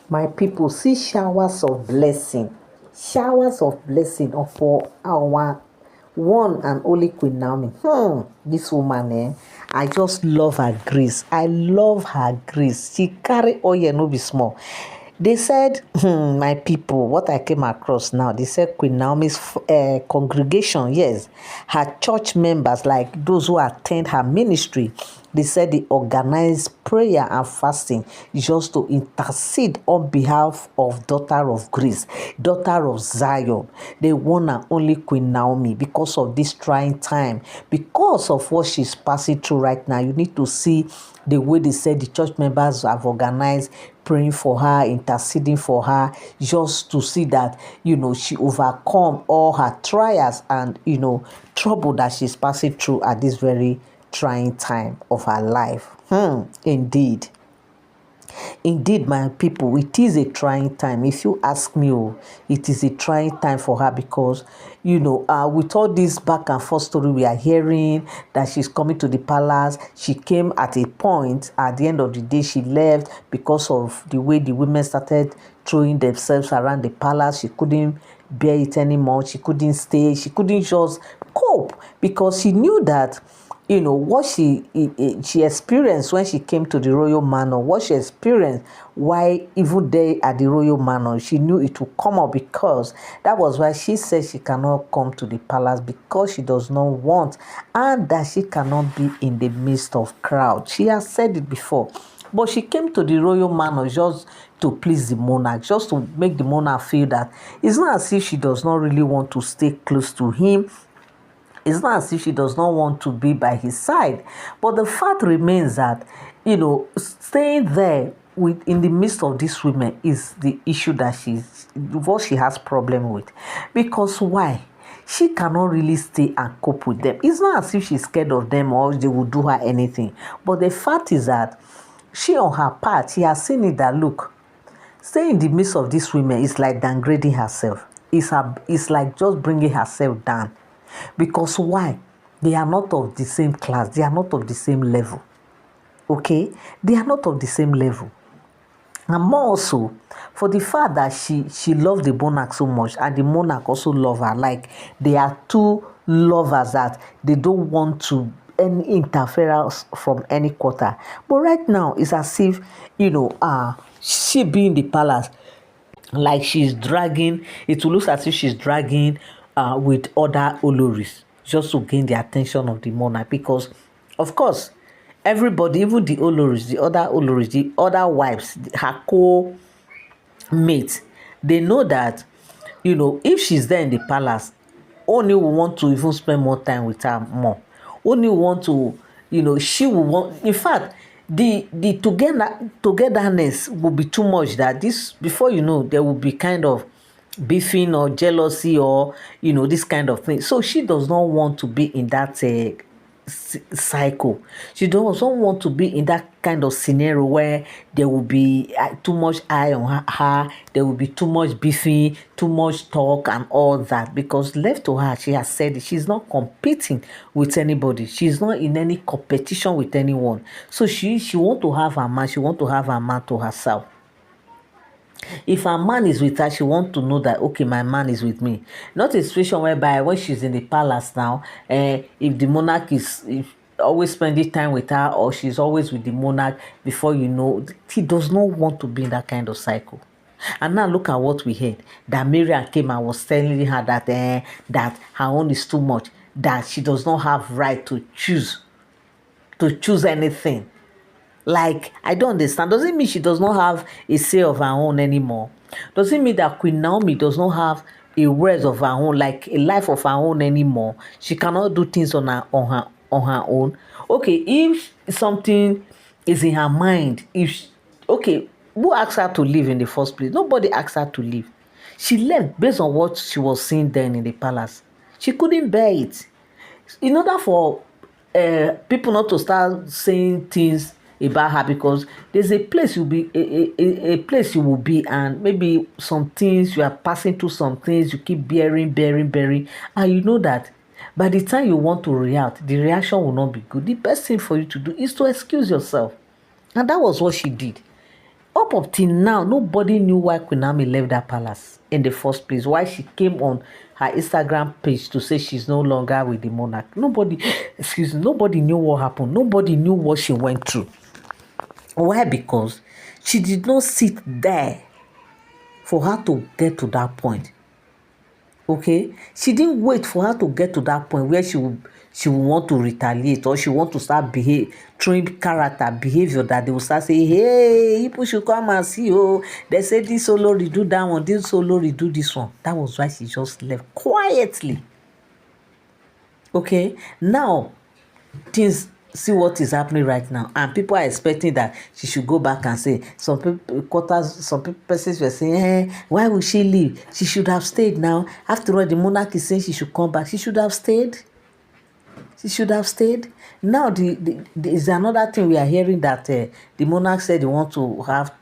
My people, see showers of blessing for our one and only Queen Naomi. This woman, I just love her grace. I love her grace. She carry oil no be small. They said, my people, what I came across now, they said Queen Naomi's congregation, yes, her church members, like those who attend her ministry, they said they organize prayer and fasting just to intercede on behalf of daughter of grace, daughter of Zion, the one and only Queen Naomi, because of this trying time, because of what she's passing through right now. You need to see the way they said the church members have organized praying for her, interceding for her, just to see that, she overcome all her trials and, trouble that she's passing through at this very trying time of her life. Indeed. Indeed, my people, it is a trying time. If you ask me, it is a trying time for her because, with all this back and forth story we are hearing that she's coming to the palace, she came at a point, at the end of the day, she left because of the way the women started throwing themselves around the palace. She couldn't bear it anymore. She couldn't stay. She couldn't just cope because she knew that what she experienced when she came to the royal manor, what she experienced while even there at the royal manor, she knew it would come up, because that was why she said she cannot come to the palace, because she does not want, and that she cannot be in the midst of crowd. She has said it before, but she came to the royal manor just to please the monarch, just to make the monarch feel that it's not as if she does not really want to stay close to him. It's not as if she does not want to be by his side. But the fact remains that, staying there in the midst of these women is the issue that what she has problem with. Because why? She cannot really stay and cope with them. It's not as if she's scared of them or they will do her anything. But the fact is that she, on her part, she has seen it that, look, staying in the midst of these women is like downgrading herself. It's like just bringing herself down. Because why? They are not of the same class. They are not of the same level. Okay? They are not of the same level. And more also, for the fact that she loved the monarch so much, and the monarch also love her. Like, they are two lovers that they don't want to any interference from any quarter. But right now, it's as if, she being in the palace, like it will look as if she's dragging with other oloris, just to gain the attention of the monarch, because of course everybody, even the oloris, the other wives, her co-mates, they know that, if she's there in the palace, Ooni will want to even spend more time with her more. Ooni will want to, she will want, in fact, the togetherness will be too much, that this, before there will be kind of beefing or jealousy, or this kind of thing. So she does not want to be in that cycle. She doesn't want to be in that kind of scenario where there will be too much eye on her, there will be too much beefing, too much talk and all that. Because left to her, she has said it, she's not competing with anybody. She's not in any competition with anyone. So she want to have her man. She want to have her man to herself. If her man is with her, she wants to know that, okay, my man is with me. Not a situation whereby when she's in the palace now, if the monarch is always spending time with her, or she's always with the monarch, before he does not want to be in that kind of cycle. And now look at what we heard, that Miriam came and was telling her that her own is too much, that she does not have right to choose anything. Like, I don't understand. Does it mean she does not have a say of her own anymore? Does it mean that Queen Naomi does not have a words of her own, like a life of her own anymore? She cannot do things on her own. Okay, if something is in her mind, okay, who asked her to leave in the first place? Nobody asked her to leave. She left based on what she was seeing then in the palace. She couldn't bear it. In order for people not to start saying things about her, because there's a place you'll be a place you will be, and maybe some things you are passing through, some things you keep bearing, and you know that by the time you want to react, the reaction will not be good. The best thing for you to do is to excuse yourself, and that was what she did. Up until now, nobody knew why Queen Naomi left that palace in the first place. Why she came on her Instagram page to say she's no longer with the monarch. Nobody, excuse me, nobody knew what happened. Nobody knew what she went through. Why? Because she did not sit there for her to get to that point. Okay, she didn't wait for her to get to that point where she would want to retaliate, or she want to start throwing character behavior that they will start saying, hey, people should come and see. Oh, they say this Olori do that one, this Olori do this one. That was why she just left quietly. Okay, now things, see what is happening right now, and people are expecting that she should go back and say, some persons were saying, why would she leave? She should have stayed. Now after all, the monarch is saying she should come back. She should have stayed. She should have stayed. Now is another thing we are hearing, that the monarch said he want to have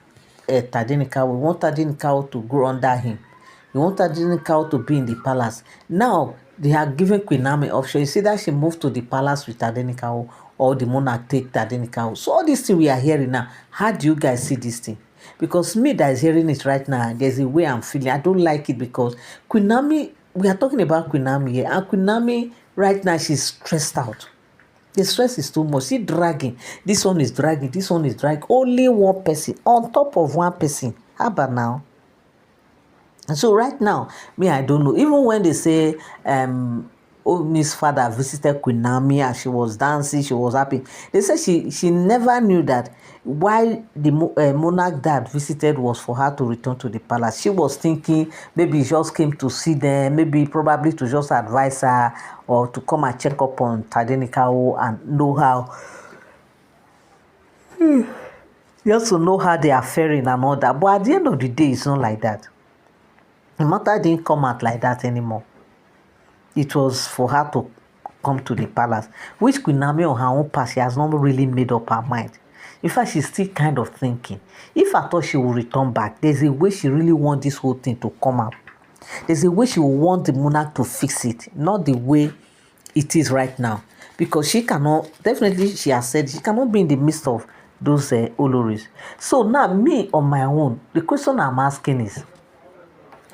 Tadenikawo. We want Tadenikawo to grow under him. We want Tadenikawo to be in the palace. Now they are giving Queen Naomi option. You see that she moved to the palace with Tadenikawo, or the monarch take Tadenikawo. So all this thing we are hearing now, how do you guys see this thing? Because me that is hearing it right now, there's a way I'm feeling. I don't like it, because Queen Naomi, we are talking about Queen Naomi here, and Queen Naomi right now, she's stressed out. The stress is too much. She dragging. This one is dragging. This one is dragging. Only one person on top of one person. How about now? And so right now, me, I don't know. Even when they say Ooni's father visited Queen Naomi and she was dancing, she was happy. They said she never knew that why the monarch dad visited was for her to return to the palace. She was thinking maybe he just came to see them, maybe probably to just advise her, or to come and check up on Tadenikawo and know how, just to know how they are faring and all that. But at the end of the day, it's not like that. The matter didn't come out like that anymore. It was for her to come to the palace, which Queen Naomi on her own part, she has not really made up her mind. In fact, she's still kind of thinking, if I thought she will return back, there's a way she really wants this whole thing to come out. There's a way she will want the monarch to fix it, not the way it is right now. Because she cannot, definitely she has said, she cannot be in the midst of those Oloris. So now, me on my own, the question I'm asking is,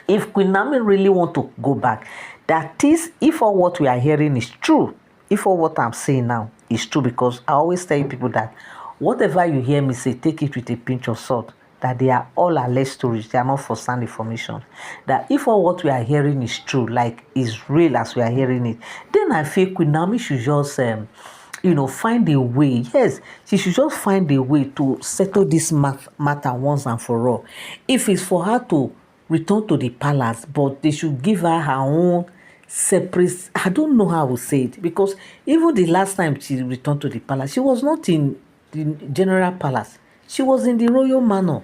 if Queen Naomi really want to go back, that is, if all what we are hearing is true, if all what I'm saying now is true, because I always tell people that whatever you hear me say, take it with a pinch of salt, that they are all alleged stories, they are not first-hand information. That if all what we are hearing is true, like is real as we are hearing it, then I feel Queen Naomi should just find a way. Yes, she should just find a way to settle this matter once and for all. If it's for her to return to the palace, but they should give her her own separate, I don't know how I would say it, because even the last time she returned to the palace, she was not in the general palace. She was in the royal manor.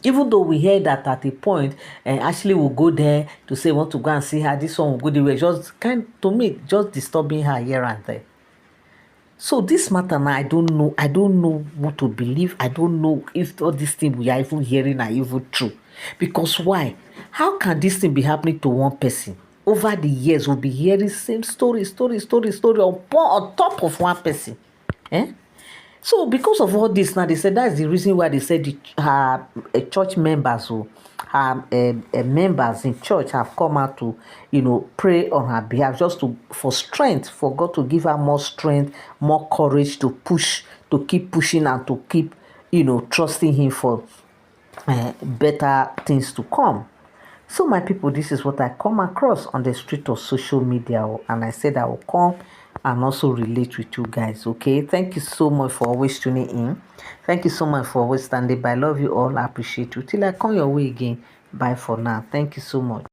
Even though we heard that at a point, Ashley will go there to say, want to go and see her, this one will go the way, just to me, just disturbing her here and there. So this matter now, I don't know what to believe. I don't know if all these things we are even hearing are even true. Because why? How can this thing be happening to one person? Over the years, we'll be hearing same story on top of one person. So because of all this now, they said that's the reason why they said her church members, her members in church have come out to, pray on her behalf, just for strength, for God to give her more strength, more courage to push, to keep pushing, and to keep, trusting Him for better things to come. So my people, this is what I come across on the street of social media, and I said I will come and also relate with you guys. Okay, thank you so much for always tuning in. Thank you so much for always standing by. I love you all. I appreciate you. Till I come your way again. Bye for now. Thank you so much.